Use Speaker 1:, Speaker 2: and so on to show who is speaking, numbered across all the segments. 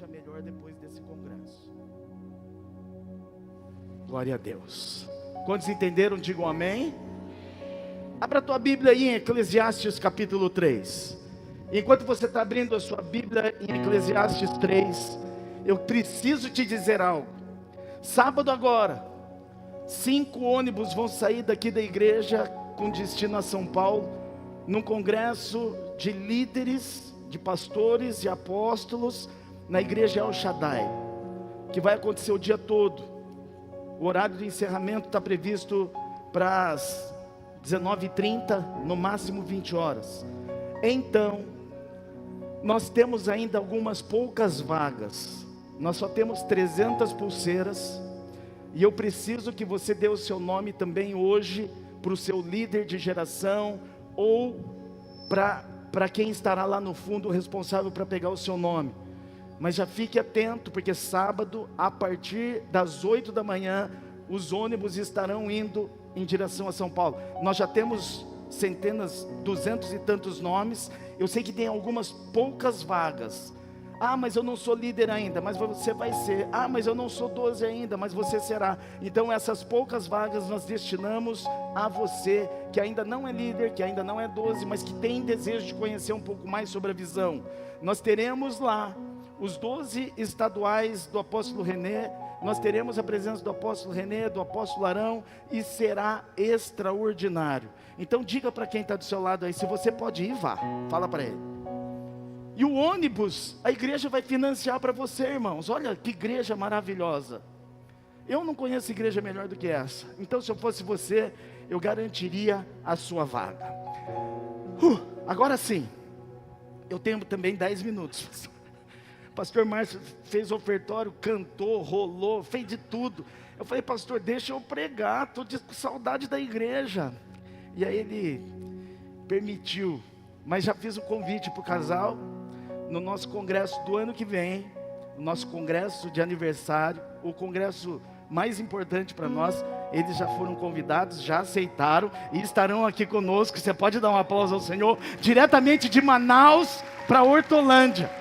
Speaker 1: seja melhor depois desse congresso. Glória a Deus. Quantos entenderam, digam amém. Abra a tua Bíblia aí em Eclesiastes capítulo 3. Enquanto você está abrindo a sua Bíblia em Eclesiastes 3, eu preciso te dizer algo. Sábado agora, 5 ônibus vão sair daqui da igreja com destino a São Paulo, num congresso de líderes, de pastores e apóstolos na igreja El Shaddai, que vai acontecer o dia todo. O horário de encerramento está previsto para as 19h30, no máximo 20 horas. Então, nós temos ainda algumas poucas vagas. Nós só temos 300 pulseiras. E eu preciso que você dê o seu nome também hoje para o seu líder de geração, ou para quem estará lá no fundo responsável para pegar o seu nome. Mas já fique atento, porque sábado, a partir das 8 da manhã, os ônibus estarão indo em direção a São Paulo. Nós já temos centenas, 200 e tantos nomes. Eu sei que tem algumas poucas vagas. Ah, mas eu não sou líder ainda, mas você vai ser. Ah, mas eu não sou 12 ainda, mas você será. Então essas poucas vagas nós destinamos a você, que ainda não é líder, que ainda não é 12, mas que tem desejo de conhecer um pouco mais sobre a visão. Nós teremos lá os 12 estaduais do apóstolo René. Nós teremos a presença do apóstolo René, do apóstolo Arão, e será extraordinário. Então diga para quem está do seu lado aí, se você pode ir, vá, fala para ele. E o ônibus, a igreja vai financiar para você, irmãos. Olha que igreja maravilhosa. Eu não conheço igreja melhor do que essa. Então se eu fosse você, eu garantiria a sua vaga. Agora sim, eu tenho também 10 minutos. Pastor Márcio fez ofertório, cantou, rolou, fez de tudo. Eu falei, pastor, deixa eu pregar, estou com saudade da igreja. E aí ele permitiu. Mas já fiz o convite para o casal, no nosso congresso do ano que vem, o nosso congresso de aniversário, o congresso mais importante para nós. Eles já foram convidados, já aceitaram e estarão aqui conosco. Você pode dar um aplauso ao Senhor, diretamente de Manaus para Hortolândia.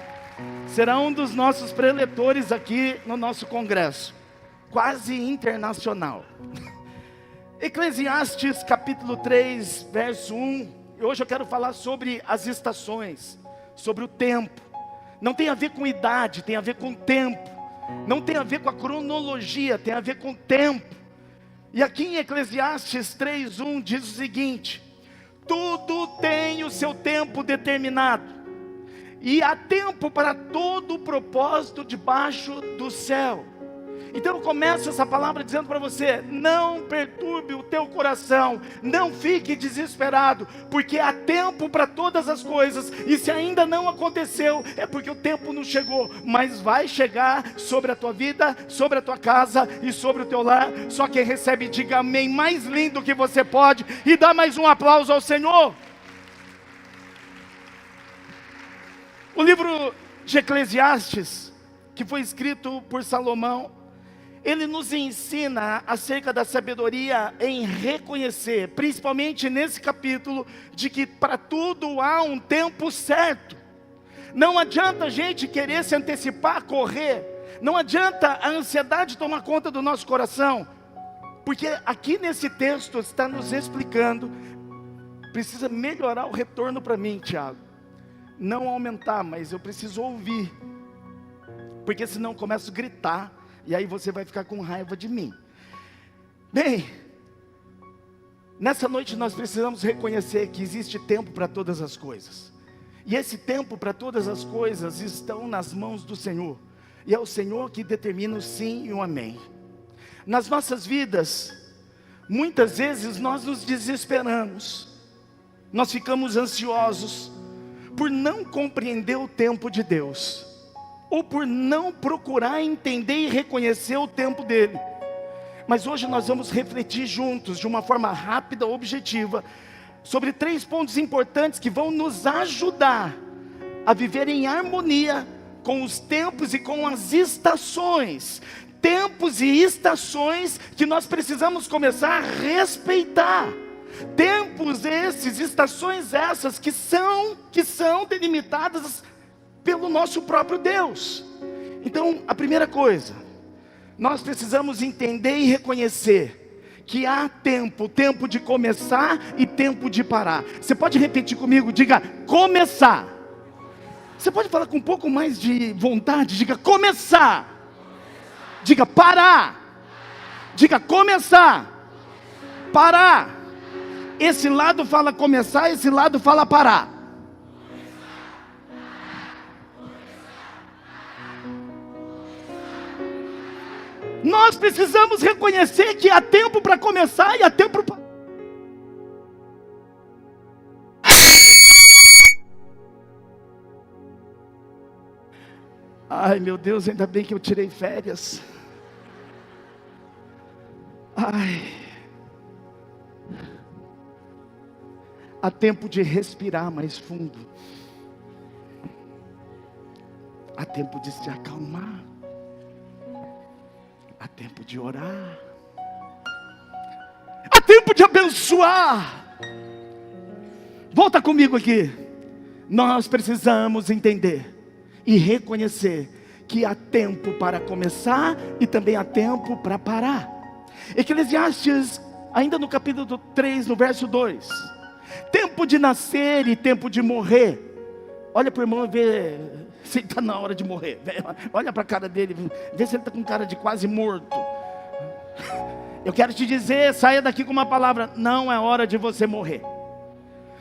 Speaker 1: Será um dos nossos preletores aqui no nosso congresso, quase internacional. Eclesiastes capítulo 3, verso 1. Hoje eu quero falar sobre as estações, sobre o tempo. Não tem a ver com idade, tem a ver com tempo. Não tem a ver com a cronologia, tem a ver com tempo. E aqui em Eclesiastes 3:1 diz o seguinte: tudo tem o seu tempo determinado, e há tempo para todo o propósito debaixo do céu. Então eu começo essa palavra dizendo para você: não perturbe o teu coração, não fique desesperado, porque há tempo para todas as coisas, e se ainda não aconteceu, é porque o tempo não chegou, mas vai chegar sobre a tua vida, sobre a tua casa e sobre o teu lar. Só quem recebe, diga amém mais lindo que você pode, e dá mais um aplauso ao Senhor. O livro de Eclesiastes, que foi escrito por Salomão, ele nos ensina acerca da sabedoria em reconhecer, principalmente nesse capítulo, de que para tudo há um tempo certo. Não adianta a gente querer se antecipar, correr. Não adianta a ansiedade tomar conta do nosso coração. Porque aqui nesse texto está nos explicando, precisa melhorar o retorno para mim, Tiago. Não aumentar, mas eu preciso ouvir. Porque senão eu começo a gritar. E aí você vai ficar com raiva de mim. Bem, nessa noite nós precisamos reconhecer que existe tempo para todas as coisas. E esse tempo para todas as coisas estão nas mãos do Senhor. E é o Senhor que determina o sim e o amém. Nas nossas vidas, muitas vezes nós nos desesperamos. Nós ficamos ansiosos por não compreender o tempo de Deus, ou por não procurar entender e reconhecer o tempo dele. Mas hoje nós vamos refletir juntos, de uma forma rápida, objetiva, sobre 3 pontos importantes que vão nos ajudar a viver em harmonia com os tempos e com as estações. Tempos e estações que nós precisamos começar a respeitar. Tempos esses, estações essas que são delimitadas pelo nosso próprio Deus. Então, a primeira coisa, nós precisamos entender e reconhecer que há tempo de começar e tempo de parar. Você pode repetir comigo? Diga, começar. Você pode falar com um pouco mais de vontade? Diga, começar. Diga, parar. Diga, começar. Parar. Esse lado fala começar, esse lado fala parar. Nós precisamos reconhecer que há tempo para começar e há tempo para... Ai, meu Deus, ainda bem que eu tirei férias. Ai. Há tempo de respirar mais fundo. Há tempo de se acalmar. Há tempo de orar. Há tempo de abençoar. Volta comigo aqui. Nós precisamos entender e reconhecer que há tempo para começar e também há tempo para parar. Eclesiastes, ainda no capítulo 3, no verso 2. Tempo de nascer e tempo de morrer. Olha para o irmão e vê se ele está na hora de morrer. Olha para a cara dele, vê se ele está com cara de quase morto. Eu quero te dizer, saia daqui com uma palavra: não é hora de você morrer.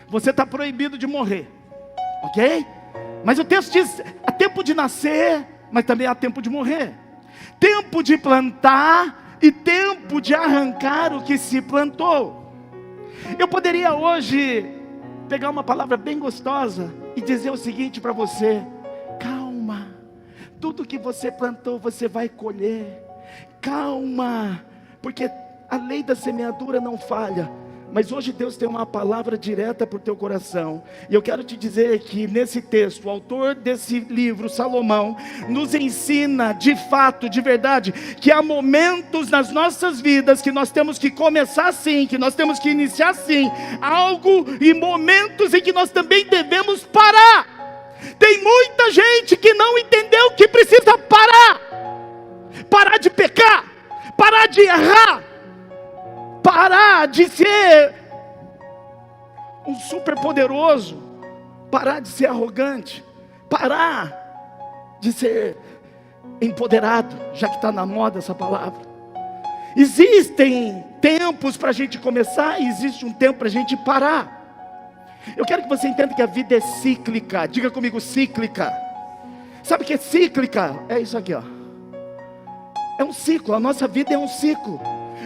Speaker 1: Você está proibido de morrer, ok? Mas o texto diz, há tempo de nascer, mas também há tempo de morrer. Tempo de plantar e tempo de arrancar o que se plantou. Eu poderia hoje pegar uma palavra bem gostosa e dizer o seguinte para você: calma, tudo que você plantou você vai colher. Calma, porque a lei da semeadura não falha. Mas hoje Deus tem uma palavra direta para o teu coração. E eu quero te dizer que nesse texto, o autor desse livro, Salomão, nos ensina de fato, de verdade, que há momentos nas nossas vidas que nós temos que começar assim, que nós temos que iniciar assim, algo, e momentos em que nós também devemos parar. Tem muita gente que não entendeu que precisa parar. Parar de pecar, parar de errar, parar de ser um super poderoso, parar de ser arrogante, parar de ser empoderado, já que está na moda essa palavra. Existem tempos para a gente começar e existe um tempo para a gente parar. Eu quero que você entenda que a vida é cíclica. Diga comigo, cíclica. Sabe o que é cíclica? É isso aqui, ó. É um ciclo, a nossa vida é um ciclo.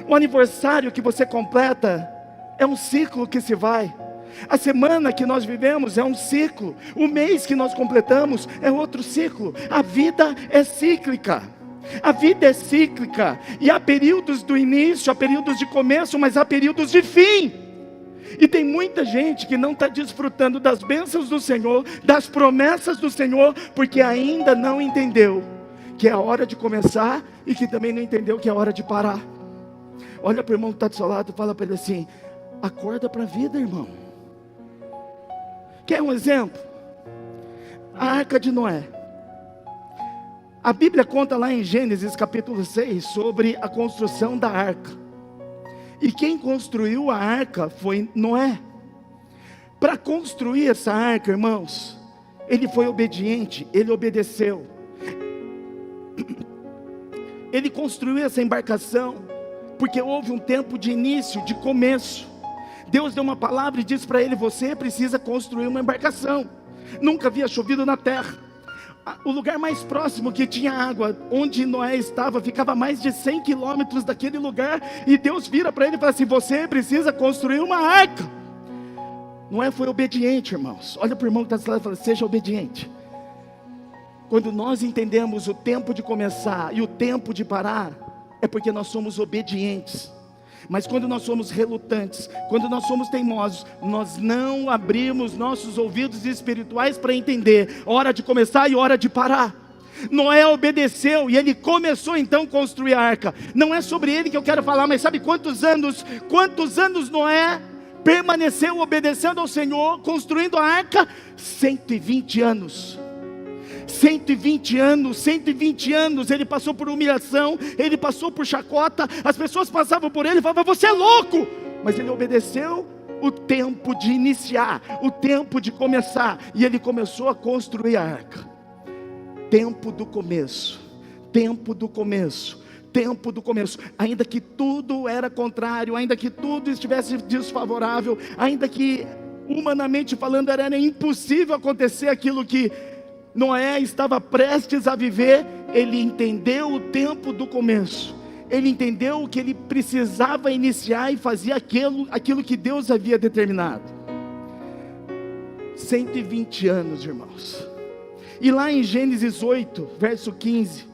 Speaker 1: O aniversário que você completa é um ciclo que se vai. A semana que nós vivemos é um ciclo. O mês que nós completamos é outro ciclo. A vida é cíclica. A vida é cíclica. E há períodos do início, há períodos de começo, mas há períodos de fim. E tem muita gente que não está desfrutando das bênçãos do Senhor, das promessas do Senhor, porque ainda não entendeu que é a hora de começar e que também não entendeu que é a hora de parar. Olha para o irmão que está do seu lado e fala para ele assim: acorda para a vida, irmão. Quer um exemplo? A arca de Noé. A Bíblia conta lá em Gênesis capítulo 6 sobre a construção da arca. E quem construiu a arca foi Noé. Para construir essa arca, irmãos, ele foi obediente, ele obedeceu. Ele construiu essa embarcação porque houve um tempo de início, de começo. Deus deu uma palavra e disse para ele: você precisa construir uma embarcação. Nunca havia chovido na terra. O lugar mais próximo que tinha água, onde Noé estava, ficava a mais de 100 quilômetros daquele lugar. E Deus vira para ele e fala assim: você precisa construir uma arca. Noé foi obediente, irmãos. Olha para o irmão que está do lado e fala: seja obediente. Quando nós entendemos o tempo de começar e o tempo de parar, é porque nós somos obedientes. Mas quando nós somos relutantes, quando nós somos teimosos, nós não abrimos nossos ouvidos espirituais para entender hora de começar e hora de parar. Noé obedeceu e ele começou então a construir a arca. Não é sobre ele que eu quero falar, mas sabe quantos anos Noé permaneceu obedecendo ao Senhor, construindo a arca? 120 anos. 120 anos, ele passou por humilhação, ele passou por chacota, as pessoas passavam por ele e falavam: você é louco! Mas ele obedeceu o tempo de iniciar, o tempo de começar, e ele começou a construir a arca. Tempo do começo, tempo do começo, tempo do começo. Ainda que tudo era contrário, ainda que tudo estivesse desfavorável, ainda que humanamente falando era impossível acontecer aquilo que Noé estava prestes a viver, ele entendeu o tempo do começo. Ele entendeu que ele precisava iniciar e fazer aquilo que Deus havia determinado. 120 anos, irmãos. E lá em Gênesis 8, verso 15,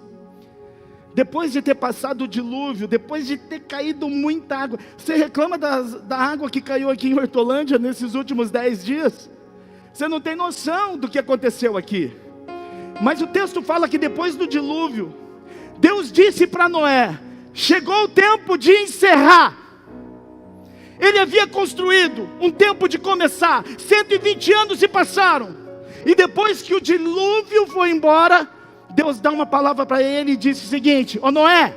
Speaker 1: depois de ter passado o dilúvio, depois de ter caído muita água, você reclama da água que caiu aqui em Hortolândia nesses últimos 10 dias? Você não tem noção do que aconteceu aqui. Mas o texto fala que depois do dilúvio, Deus disse para Noé: chegou o tempo de encerrar. Ele havia construído um tempo de começar. 120 anos se passaram, e depois que o dilúvio foi embora, Deus dá uma palavra para ele e disse o seguinte: ó Noé,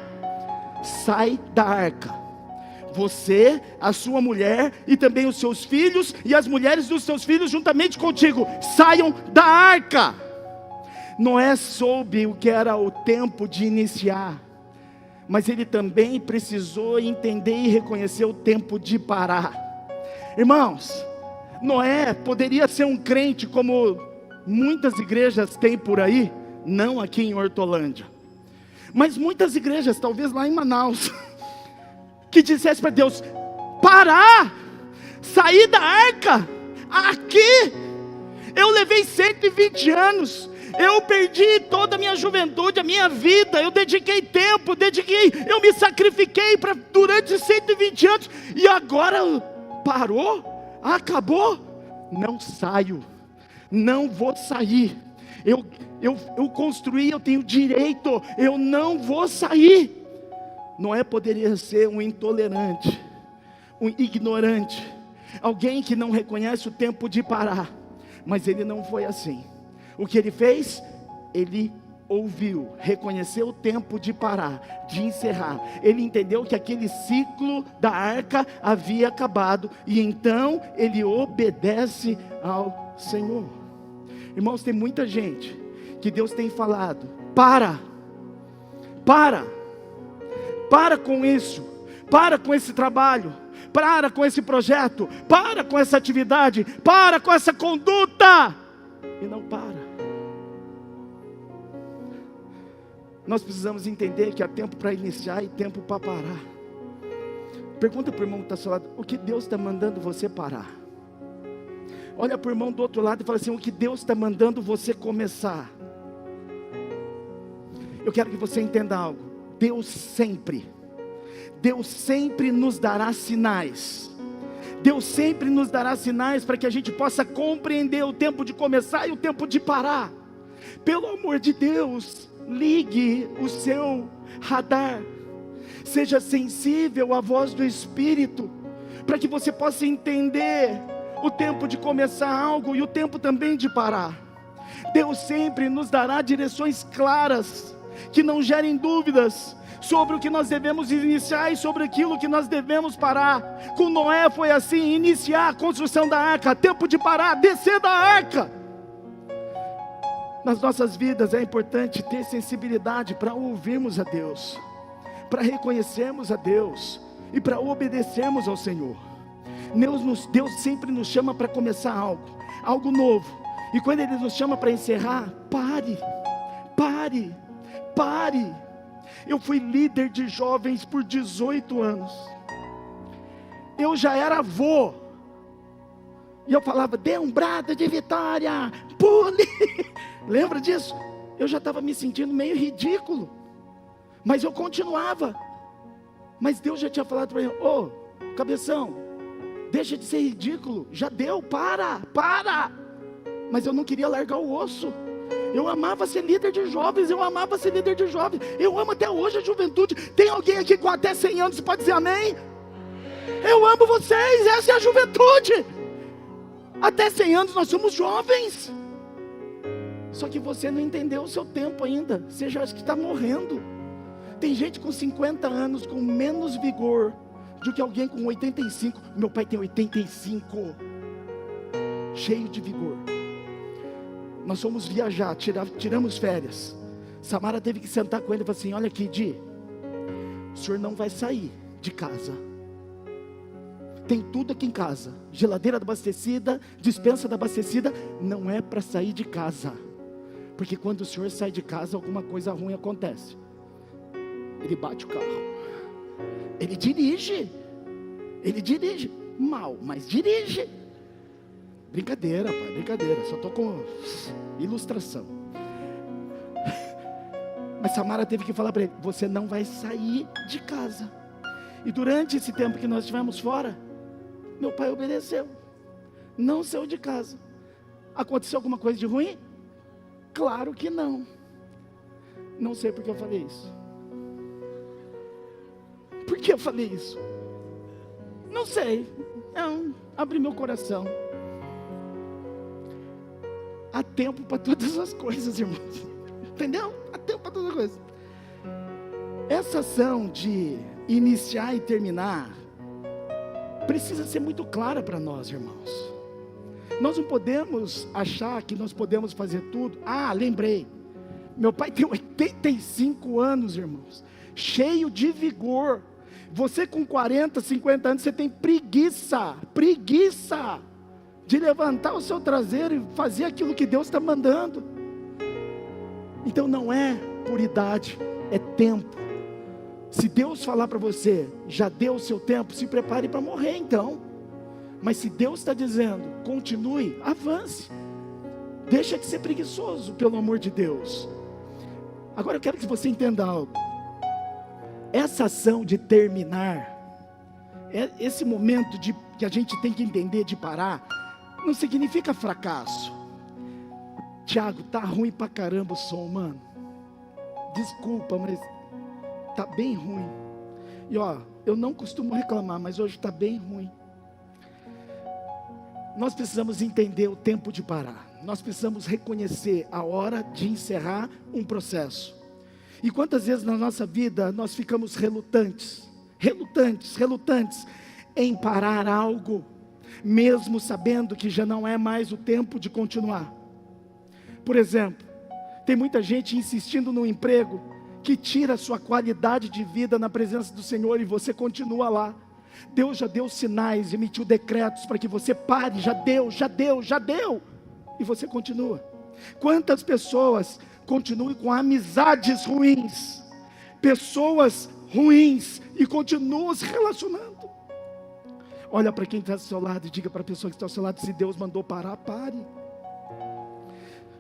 Speaker 1: sai da arca, você, a sua mulher e também os seus filhos e as mulheres dos seus filhos juntamente contigo, saiam da arca. Noé soube o que era o tempo de iniciar, mas ele também precisou entender e reconhecer o tempo de parar. Irmãos, Noé poderia ser um crente como muitas igrejas têm por aí, não aqui em Hortolândia, mas muitas igrejas, talvez lá em Manaus, que dissesse para Deus: parar, sair da arca, aqui, eu levei 120 anos, eu perdi toda a minha juventude, a minha vida, eu dediquei tempo, eu me sacrifiquei durante 120 anos, e agora parou, acabou, não saio, não vou sair, eu construí, eu tenho direito, eu não vou sair. Noé poderia ser um intolerante, um ignorante, alguém que não reconhece o tempo de parar, mas ele não foi assim. O que ele fez? Ele ouviu, reconheceu o tempo de parar, de encerrar. Ele entendeu que aquele ciclo da arca havia acabado, e então ele obedece ao Senhor. Irmãos, tem muita gente que Deus tem falado: para com isso, para com esse trabalho, para com esse projeto, para com essa atividade, para com essa conduta, e não para. Nós precisamos entender que há tempo para iniciar e tempo para parar. Pergunta para o irmão que está ao seu lado: o que Deus está mandando você parar? Olha para o irmão do outro lado e fala assim: o que Deus está mandando você começar? Eu quero que você entenda algo: Deus sempre nos dará sinais. Deus sempre nos dará sinais para que a gente possa compreender o tempo de começar e o tempo de parar. Pelo amor de Deus, ligue o seu radar, seja sensível à voz do Espírito, para que você possa entender o tempo de começar algo e o tempo também de parar. Deus sempre nos dará direções claras, que não gerem dúvidas sobre o que nós devemos iniciar e sobre aquilo que nós devemos parar. Com Noé foi assim: iniciar a construção da arca, tempo de parar, descer da arca. Nas nossas vidas é importante ter sensibilidade para ouvirmos a Deus, para reconhecermos a Deus e para obedecermos ao Senhor. Deus sempre nos chama para começar algo novo, e quando Ele nos chama para encerrar, pare. Eu fui líder de jovens por 18 anos, eu já era avô, e eu falava: dê um brado de vitória, pule. Lembra disso? Eu já estava me sentindo meio ridículo, mas eu continuava. Mas Deus já tinha falado para mim: ô, cabeção, deixa de ser ridículo, já deu, para. Mas eu não queria largar o osso. Eu amava ser líder de jovens, eu amo até hoje a juventude. Tem alguém aqui com até 100 anos que pode dizer amém? Eu amo vocês, essa é a juventude. Até 100 anos nós somos jovens. Só que você não entendeu o seu tempo ainda. Você já acha que está morrendo. Tem gente com 50 anos com menos vigor do que alguém com 85. Meu pai tem 85, cheio de vigor. Nós fomos viajar, tiramos férias. Samara teve que sentar com ele e falar assim: olha aqui, Di, o senhor não vai sair de casa. Tem tudo aqui em casa, geladeira abastecida, despensa abastecida. Não é para sair de casa, porque quando o senhor sai de casa, alguma coisa ruim acontece. Ele bate o carro, ele dirige mal, mas dirige. Brincadeira, pai, brincadeira, só estou com ilustração. Mas Samara teve que falar para ele: você não vai sair de casa. E durante esse tempo que nós estivemos fora, meu pai obedeceu, não saiu de casa. Aconteceu alguma coisa de ruim? Claro que não. Não sei porque eu falei isso. Por que eu falei isso? Não sei. Não, abri meu coração. Há tempo para todas as coisas, irmãos. Entendeu? Há tempo para todas as coisas. Essa ação de iniciar e terminar precisa ser muito clara para nós, irmãos. Nós não podemos achar que nós podemos fazer tudo. Ah, lembrei. Meu pai tem 85 anos, irmãos, cheio de vigor. Você com 40, 50 anos, você tem preguiça de levantar o seu traseiro e fazer aquilo que Deus está mandando. Então não é por idade, é tempo. Se Deus falar para você, já deu o seu tempo, se prepare para morrer então. Mas se Deus está dizendo, continue, avance. Deixa de ser preguiçoso, pelo amor de Deus. Agora eu quero que você entenda algo. Essa ação de terminar, esse momento que a gente tem que entender de parar, não significa fracasso. Tiago, tá ruim pra caramba o som, mano. Desculpa, mas tá bem ruim. E ó, eu não costumo reclamar, mas hoje tá bem ruim. Nós precisamos entender o tempo de parar. Nós precisamos reconhecer a hora de encerrar um processo. E quantas vezes na nossa vida nós ficamos relutantes em parar algo, mesmo sabendo que já não é mais o tempo de continuar. Por exemplo, tem muita gente insistindo no emprego que tira a sua qualidade de vida na presença do Senhor e você continua lá. Deus já deu sinais, emitiu decretos para que você pare, já deu, e você continua. Quantas pessoas continuam com amizades ruins, pessoas ruins, e continuam se relacionando? Olha para quem está ao seu lado e diga para a pessoa que está ao seu lado: se Deus mandou parar, pare.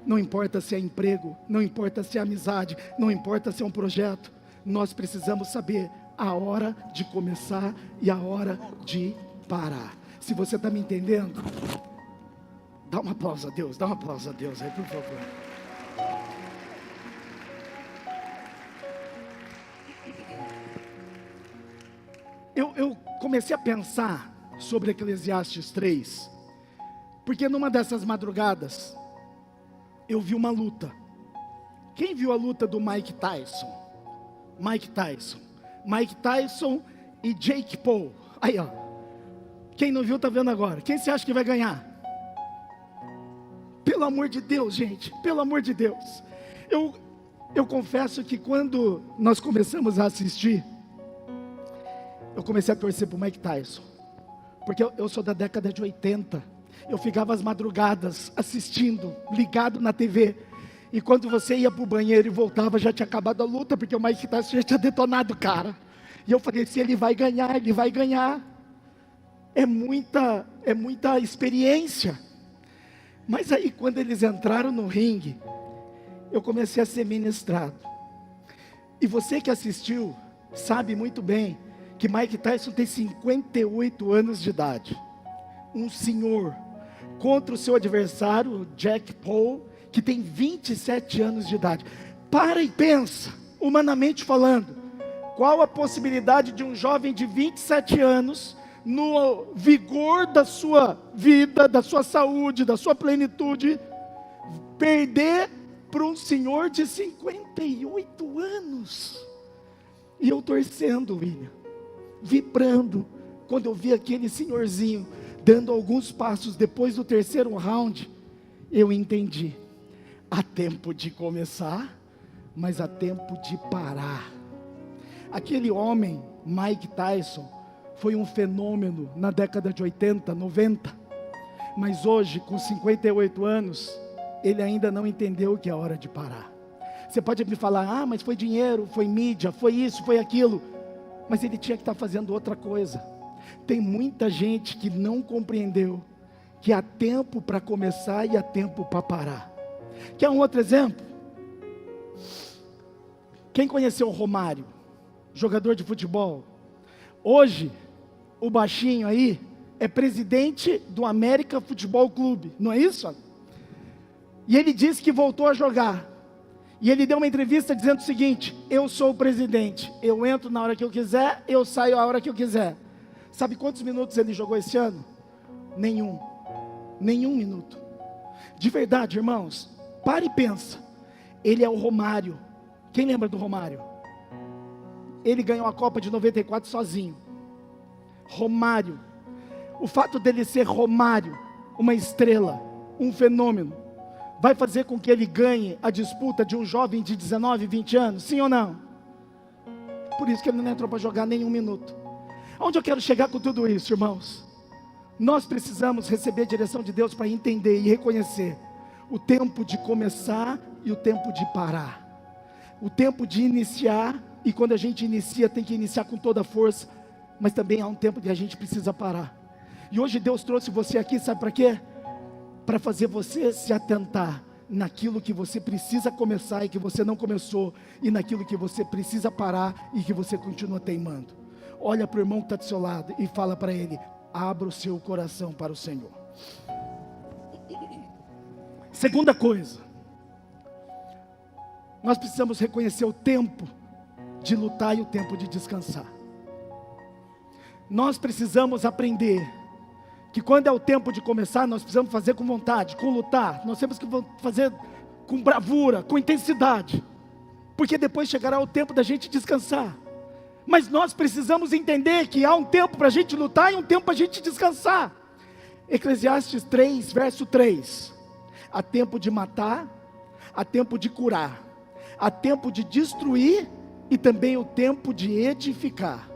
Speaker 1: Não importa se é emprego, não importa se é amizade, não importa se é um projeto, nós precisamos saber a hora de começar e a hora de parar. Se você está me entendendo, dá um aplauso a Deus, aí, por favor. Eu comecei a pensar sobre Eclesiastes 3, porque numa dessas madrugadas, eu vi uma luta. Quem viu a luta do Mike Tyson? Mike Tyson e Jake Paul. Aí ó, quem não viu está vendo agora. Quem você acha que vai ganhar? Pelo amor de Deus, gente, pelo amor de Deus. Eu confesso que quando nós começamos a assistir, eu comecei a torcer para o Mike Tyson, porque eu sou da década de 80. Eu ficava às madrugadas assistindo, ligado na TV. E quando você ia para o banheiro e voltava, já tinha acabado a luta, porque o Mike Tyson já tinha detonado o cara. E eu falei: se ele vai ganhar, ele vai ganhar. É muita experiência. Mas aí quando eles entraram no ringue, eu comecei a ser ministrado. E você que assistiu, sabe muito bem que Mike Tyson tem 58 anos de idade. Um senhor, contra o seu adversário, Jake Paul, que tem 27 anos de idade. Para e pensa, humanamente falando, qual a possibilidade de um jovem de 27 anos, no vigor da sua vida, da sua saúde, da sua plenitude, perder para um senhor de 58 anos. E eu torcendo, William, vibrando, quando eu vi aquele senhorzinho dando alguns passos depois do terceiro round, eu entendi. Há tempo de começar, mas há tempo de parar. Aquele homem, Mike Tyson, foi um fenômeno na década de 80, 90, mas hoje, com 58 anos, ele ainda não entendeu que é hora de parar. Você pode me falar, mas foi dinheiro, foi mídia, foi isso, foi aquilo, mas ele tinha que estar fazendo outra coisa. Tem muita gente que não compreendeu que há tempo para começar e há tempo para parar. Quer um outro exemplo? Quem conheceu o Romário, jogador de futebol? Hoje, o baixinho aí é presidente do América Futebol Clube, não é isso? E ele disse que voltou a jogar. E ele deu uma entrevista dizendo o seguinte: eu sou o presidente, eu entro na hora que eu quiser, eu saio a hora que eu quiser. Sabe quantos minutos ele jogou esse ano? Nenhum minuto. De verdade, irmãos, para e pensa. Ele é o Romário. Quem lembra do Romário? Ele ganhou a Copa de 94 sozinho. Romário. O fato dele ser Romário, uma estrela, um fenômeno, vai fazer com que ele ganhe a disputa de um jovem de 19, 20 anos? Sim ou não? Por isso que ele não entrou para jogar nenhum minuto. Onde eu quero chegar com tudo isso, irmãos? Nós precisamos receber a direção de Deus para entender e reconhecer o tempo de começar e o tempo de parar. O tempo de iniciar, e quando a gente inicia, tem que iniciar com toda a força, mas também há um tempo que a gente precisa parar. E hoje Deus trouxe você aqui, sabe para quê? Para fazer você se atentar naquilo que você precisa começar e que você não começou, e naquilo que você precisa parar e que você continua teimando. Olha para o irmão que está do seu lado e fala para ele: abra o seu coração para o Senhor. Segunda coisa, nós precisamos reconhecer o tempo de lutar e o tempo de descansar. Nós precisamos aprender que quando é o tempo de começar, nós precisamos fazer com vontade, com lutar. Nós temos que fazer com bravura, com intensidade, porque depois chegará o tempo da gente descansar. Mas nós precisamos entender que há um tempo para a gente lutar e um tempo para a gente descansar. Eclesiastes 3, verso 3. Há tempo de matar, há tempo de curar, há tempo de destruir e também o tempo de edificar.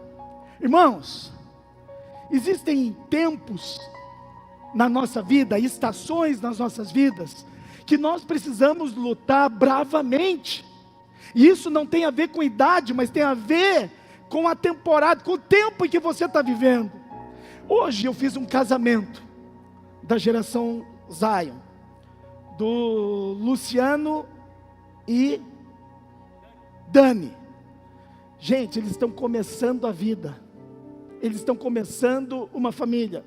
Speaker 1: Irmãos, existem tempos na nossa vida, estações nas nossas vidas, que nós precisamos lutar bravamente. E isso não tem a ver com idade, mas tem a ver com a temporada, com o tempo em que você está vivendo. Hoje eu fiz um casamento da geração Zion, do Luciano e Dani. Gente, eles estão começando a vida, eles estão começando uma família,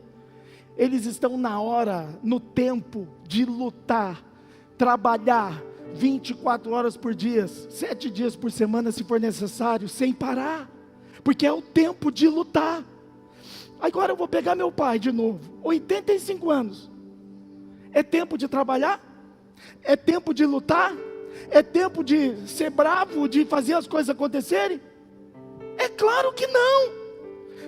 Speaker 1: eles estão na hora, no tempo de lutar, trabalhar 24 horas por dia, 7 dias por semana se for necessário, sem parar, porque é o tempo de lutar. Agora eu vou pegar meu pai de novo, 85 anos, é tempo de trabalhar? É tempo de lutar? É tempo de ser bravo, de fazer as coisas acontecerem? É claro que não.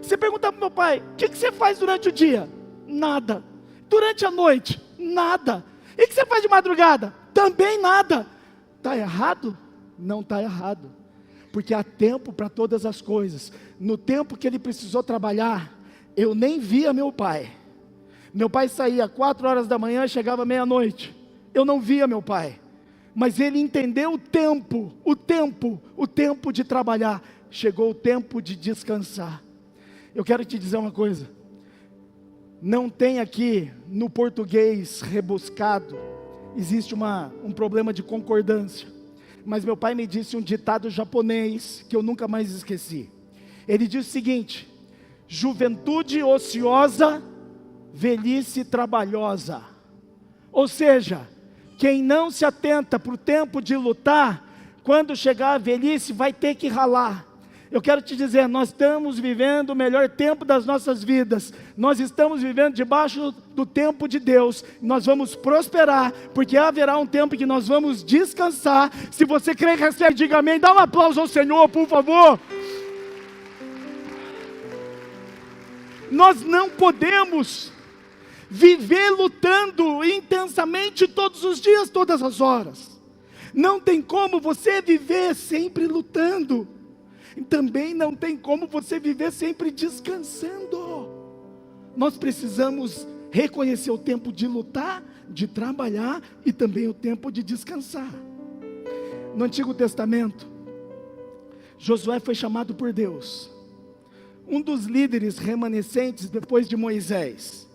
Speaker 1: Você pergunta para meu pai: o que você faz durante o dia? Nada. Durante a noite? Nada. E o que você faz de madrugada? Também nada. Está errado? Não está errado, porque há tempo para todas as coisas. No tempo que ele precisou trabalhar, eu nem via meu pai. Meu pai saía 4 horas da manhã, chegava meia-noite. Eu não via meu pai, mas ele entendeu o tempo de trabalhar. Chegou o tempo de descansar. Eu quero te dizer uma coisa, não tem aqui no português rebuscado, existe um problema de concordância, mas meu pai me disse um ditado japonês, que eu nunca mais esqueci. Ele diz o seguinte: juventude ociosa, velhice trabalhosa. Ou seja, quem não se atenta para o tempo de lutar, quando chegar a velhice vai ter que ralar. Eu quero te dizer, nós estamos vivendo o melhor tempo das nossas vidas. Nós estamos vivendo debaixo do tempo de Deus. Nós vamos prosperar, porque haverá um tempo que nós vamos descansar. Se você crê e recebe, diga amém. Dá um aplauso ao Senhor, por favor. Nós não podemos viver lutando intensamente todos os dias, todas as horas. Não tem como você viver sempre lutando. Também não tem como você viver sempre descansando. Nós precisamos reconhecer o tempo de lutar, de trabalhar e também o tempo de descansar. No Antigo Testamento, Josué foi chamado por Deus, um dos líderes remanescentes depois de Moisés.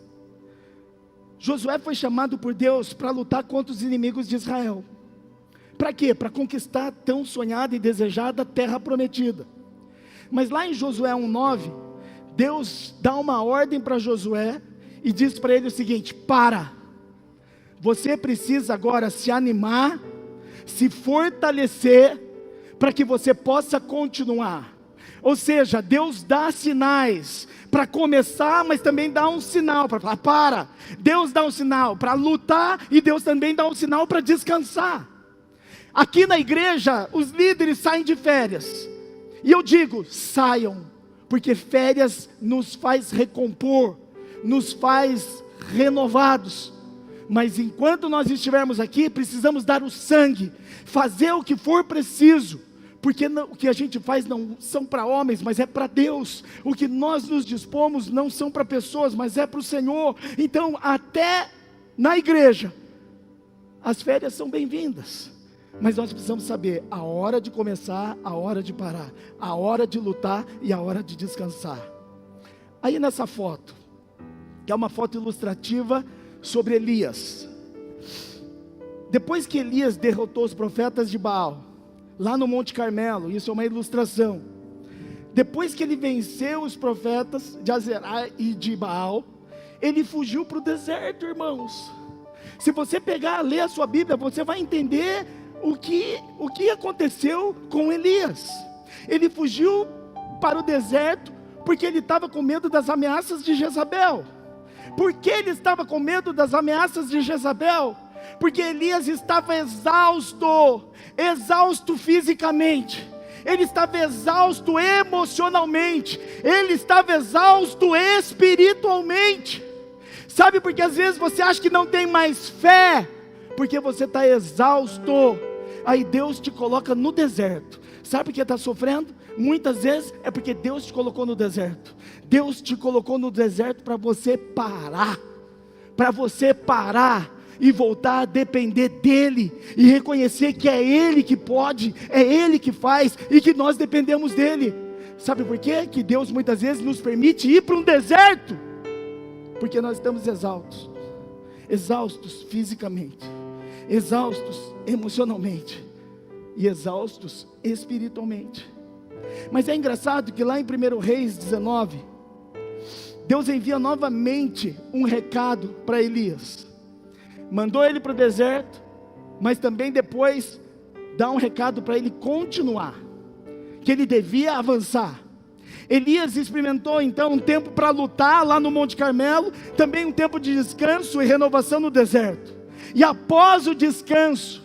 Speaker 1: Josué foi chamado por Deus para lutar contra os inimigos de Israel. Para quê? Para conquistar a tão sonhada e desejada terra prometida. Mas lá em Josué 1:9, Deus dá uma ordem para Josué e diz para ele o seguinte: para, você precisa agora se animar, se fortalecer, para que você possa continuar. Ou seja, Deus dá sinais para começar, mas também dá um sinal para falar, para. Deus dá um sinal para lutar e Deus também dá um sinal para descansar. Aqui na igreja, os líderes saem de férias, e eu digo, saiam, porque férias nos faz recompor, nos faz renovados. Mas enquanto nós estivermos aqui, precisamos dar o sangue, fazer o que for preciso, porque o que a gente faz não são para homens, mas é para Deus. O que nós nos dispomos não são para pessoas, mas é para o Senhor. Então, até na igreja, as férias são bem-vindas, mas nós precisamos saber a hora de começar, a hora de parar, a hora de lutar e a hora de descansar. Aí nessa foto, que é uma foto ilustrativa sobre Elias. Depois que Elias derrotou os profetas de Baal, lá no Monte Carmelo, isso é uma ilustração. Depois que ele venceu os profetas de Azerá e de Baal, ele fugiu para o deserto, irmãos. Se você pegar, ler a sua Bíblia, você vai entender o que aconteceu com Elias. Ele fugiu para o deserto porque ele estava com medo das ameaças de Jezabel. Por que ele estava com medo das ameaças de Jezabel? Porque Elias estava exausto fisicamente, ele estava exausto emocionalmente, ele estava exausto espiritualmente. Sabe por que às vezes você acha que não tem mais fé? Porque você está exausto. Aí Deus te coloca no deserto. Sabe por que está sofrendo? Muitas vezes é porque Deus te colocou no deserto. Deus te colocou no deserto para você parar. Para você parar e voltar a depender dEle, e reconhecer que é Ele que pode, é Ele que faz, e que nós dependemos dEle. Sabe por quê? Que Deus muitas vezes nos permite ir para um deserto, porque nós estamos exaustos fisicamente, exaustos emocionalmente, e exaustos espiritualmente. Mas é engraçado que lá em 1 Reis 19, Deus envia novamente um recado para Elias. Mandou ele para o deserto, mas também depois dá um recado para ele continuar, que ele devia avançar. Elias experimentou então um tempo para lutar lá no Monte Carmelo, também um tempo de descanso e renovação no deserto. E após o descanso,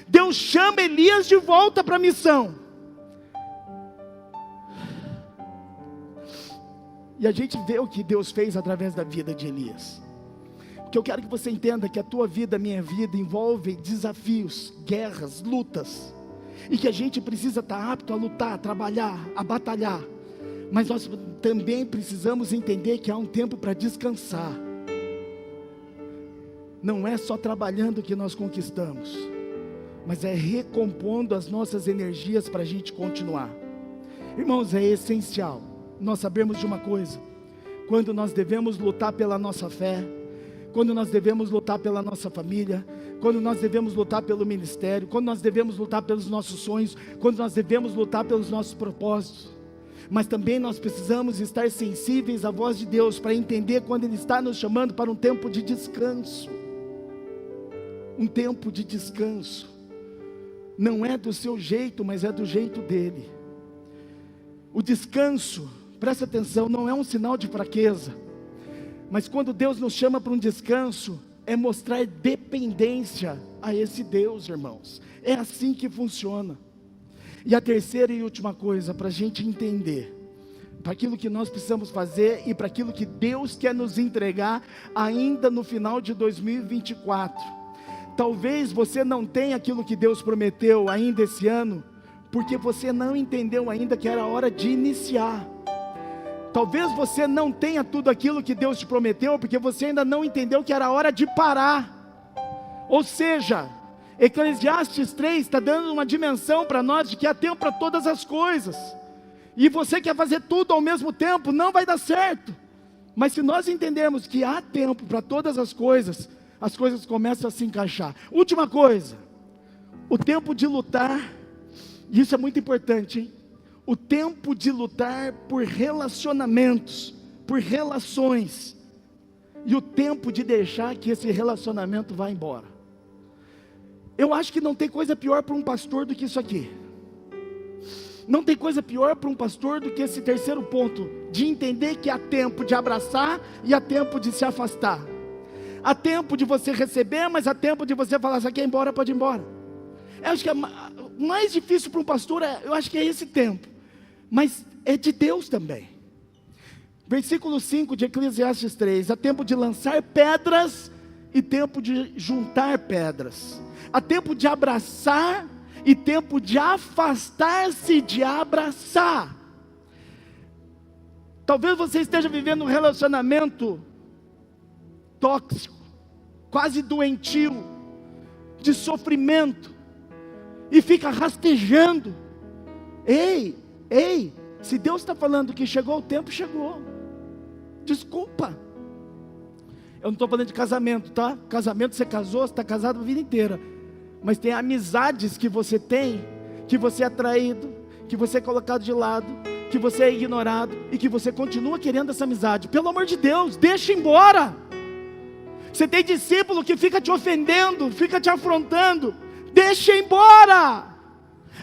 Speaker 1: Deus chama Elias de volta para a missão. E a gente vê o que Deus fez através da vida de Elias. Porque eu quero que você entenda que a tua vida, a minha vida, envolve desafios, guerras, lutas, e que a gente precisa estar apto a lutar, a trabalhar, a batalhar. Mas nós também precisamos entender que há um tempo para descansar. Não é só trabalhando que nós conquistamos, mas é recompondo as nossas energias para a gente continuar. Irmãos, é essencial nós sabermos de uma coisa: quando nós devemos lutar pela nossa fé, quando nós devemos lutar pela nossa família, quando nós devemos lutar pelo ministério, quando nós devemos lutar pelos nossos sonhos, quando nós devemos lutar pelos nossos propósitos. Mas também nós precisamos estar sensíveis à voz de Deus, para entender quando Ele está nos chamando para um tempo de descanso. Um tempo de descanso. não é do seu jeito, mas é do jeito dele. O descanso, presta atenção, não é um sinal de fraqueza, mas quando Deus nos chama para um descanso, é mostrar dependência a esse Deus, irmãos. É assim que funciona. E a terceira e última coisa, para a gente entender, para aquilo que nós precisamos fazer e para aquilo que Deus quer nos entregar ainda no final de 2024. Talvez você não tenha aquilo que Deus prometeu ainda esse ano, porque você não entendeu ainda que era hora de iniciar. Talvez você não tenha tudo aquilo que Deus te prometeu, porque você ainda não entendeu que era hora de parar. Ou seja, Eclesiastes 3 está dando uma dimensão para nós de que há tempo para todas as coisas. E você quer fazer tudo ao mesmo tempo, não vai dar certo. Mas se nós entendermos que há tempo para todas as coisas começam a se encaixar. Última coisa, o tempo de lutar, e isso é muito importante, hein? O tempo de lutar por relacionamentos, por relações, e o tempo de deixar que esse relacionamento vá embora. Eu acho que não tem coisa pior para um pastor do que isso aqui. Não tem coisa pior para um pastor do que esse terceiro ponto, de entender que há tempo de abraçar e há tempo de se afastar. Há tempo de você receber, mas há tempo de você falar, se você quer ir embora, pode ir embora. Eu acho que o mais difícil para um pastor, eu acho que é esse tempo. Mas é de Deus também. Versículo 5 de Eclesiastes 3, há tempo de lançar pedras e tempo de juntar pedras. Há tempo de abraçar e tempo de afastar-se de abraçar. Talvez você esteja vivendo um relacionamento tóxico, quase doentio, de sofrimento, e fica rastejando. Ei, se Deus está falando que chegou o tempo, chegou. Desculpa. Eu não estou falando de casamento, tá? Casamento, você casou, você está casado a vida inteira. Mas tem amizades que você tem, que você é traído, que você é colocado de lado, que você é ignorado, e que você continua querendo essa amizade. Pelo amor de Deus, deixa embora. Você tem discípulo que fica te ofendendo, fica te afrontando. Deixa embora.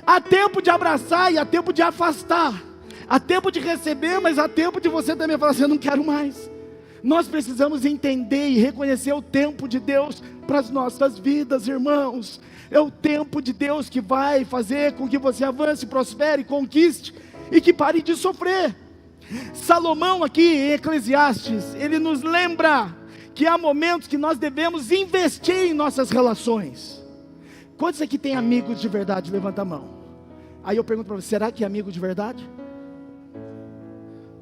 Speaker 1: Há tempo de abraçar e há tempo de afastar. Há tempo de receber, mas há tempo de você também falar assim, eu não quero mais. Nós precisamos entender e reconhecer o tempo de Deus para as nossas vidas, irmãos. É o tempo de Deus que vai fazer com que você avance, prospere, conquiste e que pare de sofrer. Salomão aqui em Eclesiastes, ele nos lembra que há momentos que nós devemos investir em nossas relações. Quantos aqui tem amigos de verdade? Levanta a mão. Aí eu pergunto para você, será que é amigo de verdade?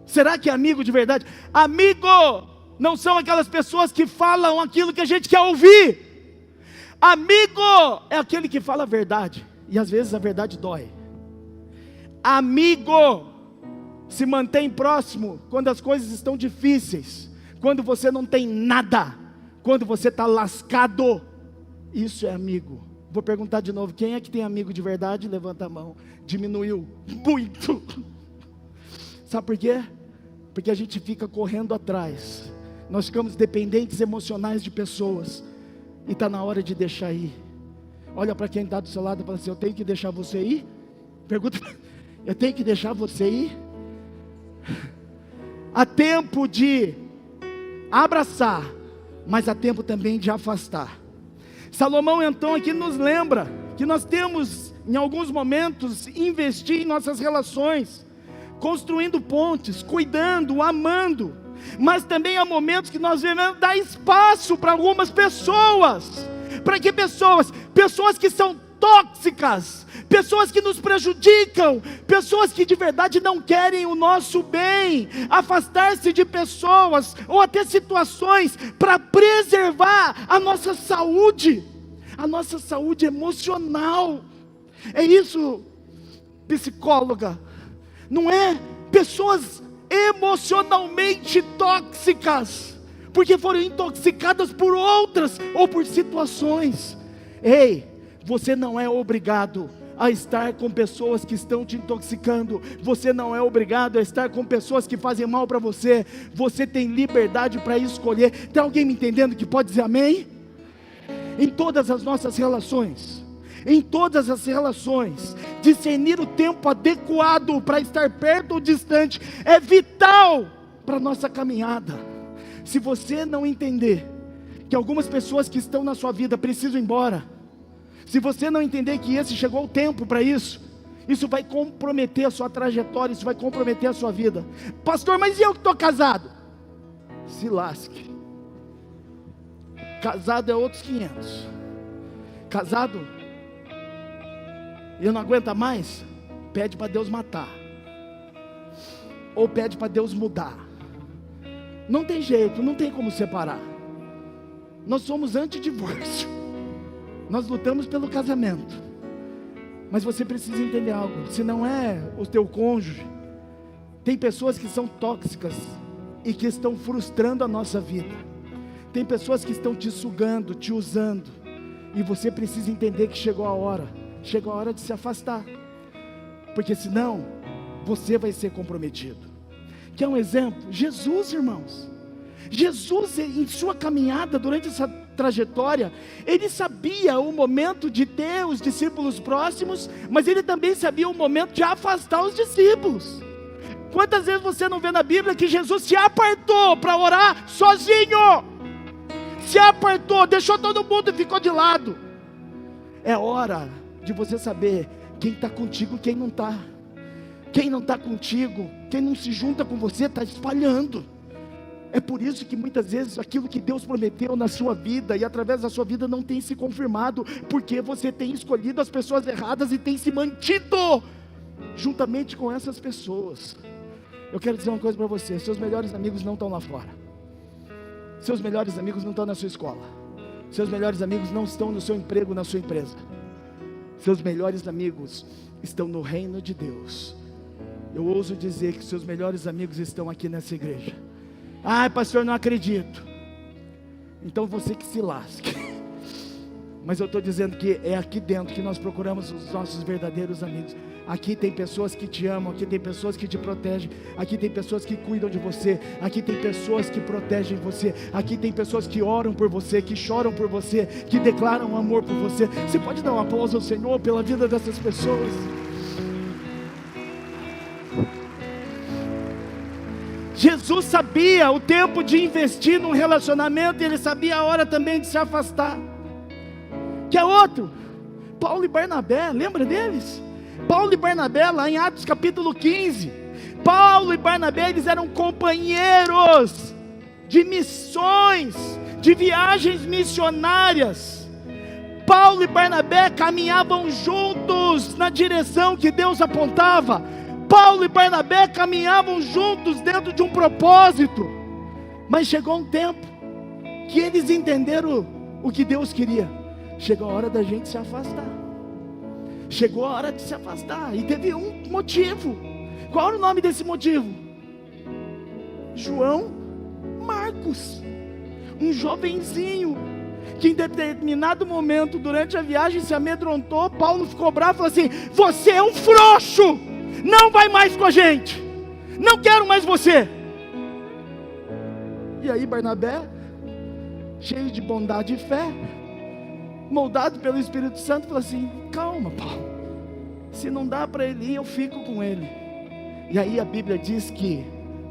Speaker 1: Será que é amigo de verdade? Amigo não são aquelas pessoas que falam aquilo que a gente quer ouvir. Amigo é aquele que fala a verdade, e às vezes a verdade dói. Amigo se mantém próximo quando as coisas estão difíceis, quando você não tem nada, quando você está lascado. Isso é amigo. Vou perguntar de novo, quem é que tem amigo de verdade? Levanta a mão. Diminuiu muito. Sabe por quê? Porque a gente fica correndo atrás. Nós ficamos dependentes emocionais de pessoas. E está na hora de deixar ir. Olha para quem está do seu lado e fala assim, eu tenho que deixar você ir? Pergunta, eu tenho que deixar você ir? Há tempo de abraçar, mas há tempo também de afastar. Salomão então aqui nos lembra que nós temos em alguns momentos investir em nossas relações, construindo pontes, cuidando, amando, mas também há momentos que nós devemos dar espaço para algumas pessoas. Para que pessoas? Pessoas que são tóxicas, pessoas que nos prejudicam, pessoas que de verdade não querem o nosso bem, afastar-se de pessoas, ou até situações, para preservar a nossa saúde emocional. É isso, psicóloga, não é? Pessoas emocionalmente tóxicas, porque foram intoxicadas por outras, ou por situações. Ei, você não é obrigado a estar com pessoas que estão te intoxicando. Você não é obrigado a estar com pessoas que fazem mal para você. Você tem liberdade para escolher. Tem alguém me entendendo que pode dizer amém? Em todas as nossas relações, em todas as relações. Discernir o tempo adequado para estar perto ou distante é vital para a nossa caminhada. Se você não entender que algumas pessoas que estão na sua vida precisam ir embora, se você não entender que esse chegou o tempo para isso, isso vai comprometer a sua trajetória, isso vai comprometer a sua vida. Pastor, mas e eu que estou casado? Se lasque. Casado é outros 500. Casado, e não aguenta mais, pede para Deus matar, ou pede para Deus mudar. Não tem jeito, não tem como separar. Nós somos anti-divórcio, nós lutamos pelo casamento, mas você precisa entender algo: se não é o teu cônjuge, tem pessoas que são tóxicas e que estão frustrando a nossa vida, tem pessoas que estão te sugando, te usando, e você precisa entender que chegou a hora de se afastar, porque senão você vai ser comprometido. Quer um exemplo? Jesus, irmãos. Jesus, em sua caminhada, durante essa trajetória, ele sabia o momento de ter os discípulos próximos, mas ele também sabia o momento de afastar os discípulos. Quantas vezes você não vê na Bíblia que Jesus se apartou para orar sozinho? Se apartou, deixou todo mundo e ficou de lado. É hora de você saber quem está contigo e quem não está. Quem não está contigo, quem não se junta com você, está espalhando. É por isso que muitas vezes aquilo que Deus prometeu na sua vida e através da sua vida não tem se confirmado, porque você tem escolhido as pessoas erradas e tem se mantido juntamente com essas pessoas. Eu quero dizer uma coisa para você: seus melhores amigos não estão lá fora, seus melhores amigos não estão na sua escola, seus melhores amigos não estão no seu emprego, na sua empresa. Seus melhores amigos estão no reino de Deus. Eu ouso dizer que seus melhores amigos estão aqui nessa igreja. Ai, pastor, não acredito. Então você que se lasque. Mas eu estou dizendo que é aqui dentro que nós procuramos os nossos verdadeiros amigos. Aqui tem pessoas que te amam, aqui tem pessoas que te protegem, aqui tem pessoas que cuidam de você, aqui tem pessoas que protegem você, aqui tem pessoas que oram por você, que choram por você, que declaram amor por você. Você pode dar um aplauso ao Senhor pela vida dessas pessoas? Jesus sabia o tempo de investir num relacionamento, e ele sabia a hora também de se afastar. Que é outro? Paulo e Barnabé, lembra deles? Paulo e Barnabé, lá em Atos capítulo 15, Paulo e Barnabé, eles eram companheiros de missões, de viagens missionárias. Paulo e Barnabé caminhavam juntos na direção que Deus apontava. Paulo e Barnabé caminhavam juntos dentro de um propósito, mas chegou um tempo que eles entenderam o que Deus queria. Chegou a hora da gente se afastar. Chegou a hora de se afastar. E teve um motivo. Qual era o nome desse motivo? João Marcos, um jovenzinho que em determinado momento durante a viagem se amedrontou. Paulo ficou bravo e falou assim: você é um frouxo, não vai mais com a gente, não quero mais você. E aí Barnabé, cheio de bondade e fé, moldado pelo Espírito Santo, falou assim: calma, Paulo, se não dá para ele ir, eu fico com ele. E aí a Bíblia diz que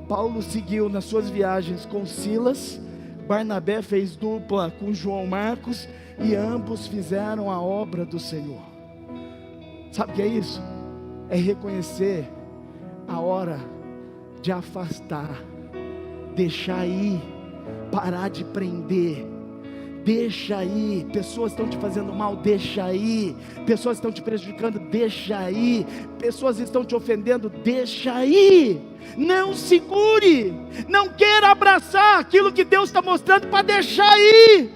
Speaker 1: Paulo seguiu nas suas viagens com Silas, Barnabé fez dupla com João Marcos, e ambos fizeram a obra do Senhor. Sabe o que é isso? É reconhecer a hora de afastar, deixar ir, parar de prender. Deixa aí. Pessoas estão te fazendo mal, deixa aí. Pessoas estão te prejudicando, deixa aí. Pessoas estão te ofendendo, deixa aí. Não segure, não queira abraçar aquilo que Deus está mostrando para deixar aí.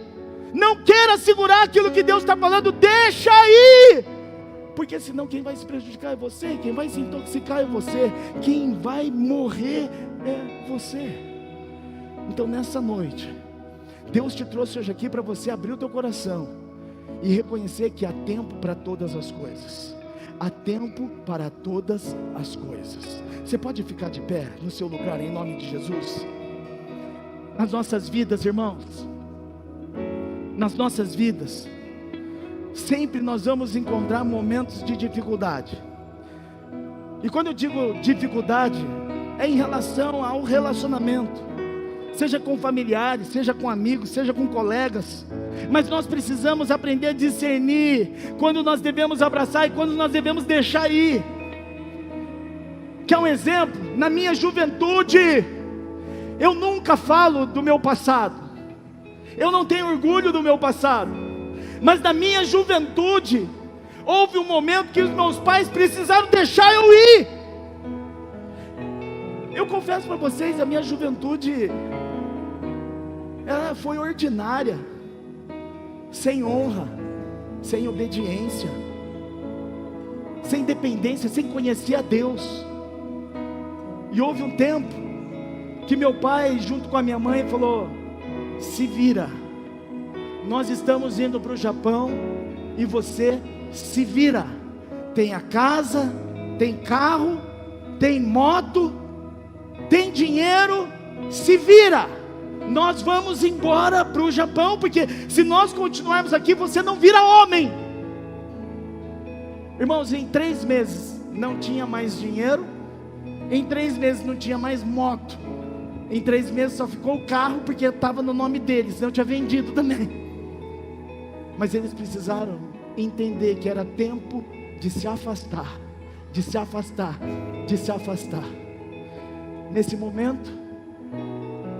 Speaker 1: Não queira segurar aquilo que Deus está falando, deixa aí. Porque senão quem vai se prejudicar é você, quem vai se intoxicar é você, quem vai morrer é você. Então nessa noite, Deus te trouxe hoje aqui para você abrir o teu coração e reconhecer que há tempo para todas as coisas. Há tempo para todas as coisas. Você pode ficar de pé no seu lugar em nome de Jesus? Nas nossas vidas, irmãos, nas nossas vidas, sempre nós vamos encontrar momentos de dificuldade. E quando eu digo dificuldade, é em relação ao relacionamento, seja com familiares, seja com amigos, seja com colegas. Mas nós precisamos aprender a discernir quando nós devemos abraçar e quando nós devemos deixar ir. Quer um exemplo? Na minha juventude, eu nunca falo do meu passado, eu não tenho orgulho do meu passado, mas na minha juventude, houve um momento que os meus pais precisaram deixar eu ir. Eu confesso para vocês, a minha juventude, ela foi ordinária, sem honra, sem obediência, sem dependência, sem conhecer a Deus. E houve um tempo que meu pai, junto com a minha mãe, falou: se vira, nós estamos indo para o Japão e você se vira. Tem a casa, tem carro, tem moto, tem dinheiro, se vira. Nós vamos embora para o Japão, porque se nós continuarmos aqui, você não vira homem. Irmãos, em 3 meses não tinha mais dinheiro, em 3 meses não tinha mais moto, em 3 meses só ficou o carro, porque estava no nome deles, senão eu tinha vendido também. Mas eles precisaram entender que era tempo de se afastar, de se afastar, de se afastar. Nesse momento,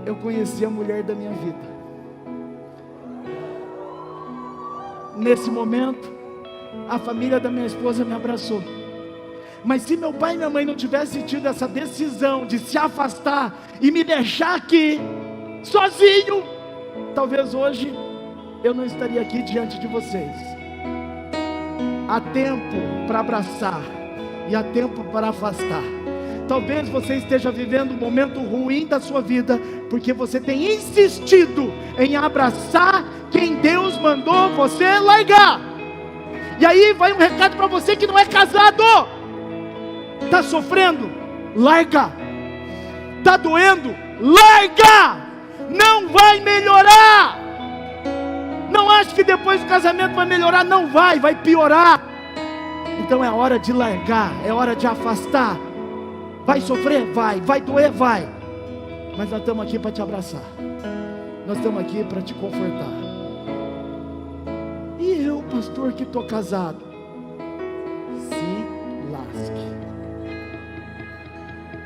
Speaker 1: eu conheci a mulher da minha vida. Nesse momento, a família da minha esposa me abraçou. Mas se meu pai e minha mãe não tivessem tido essa decisão de se afastar e me deixar aqui, sozinho, talvez hoje eu não estaria aqui diante de vocês. Há tempo para abraçar e há tempo para afastar. Talvez você esteja vivendo um momento ruim da sua vida, porque você tem insistido em abraçar quem Deus mandou você largar. E aí vai um recado para você que não é casado. Está sofrendo? Larga. Está doendo? Larga. Não vai melhorar. Não acho que depois do casamento vai melhorar. Não vai, vai piorar. Então é hora de largar, é hora de afastar. Vai sofrer? Vai. Vai doer? Vai. Mas nós estamos aqui para te abraçar. Nós estamos aqui para te confortar. E eu, pastor, que estou casado? Se lasque.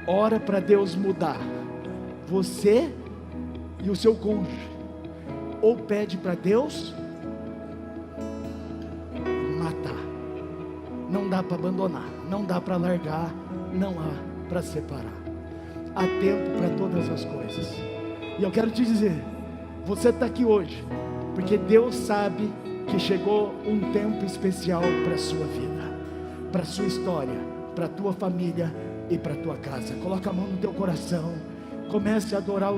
Speaker 1: Ora para Deus mudar você e o seu cônjuge. Ou pede para Deus matar. Não dá para abandonar, não dá para largar, não há para separar. Há tempo para todas as coisas. E eu quero te dizer, você está aqui hoje porque Deus sabe que chegou um tempo especial para a sua vida, para a sua história, para a tua família e para a tua casa. Coloca a mão no teu coração, comece a adorar o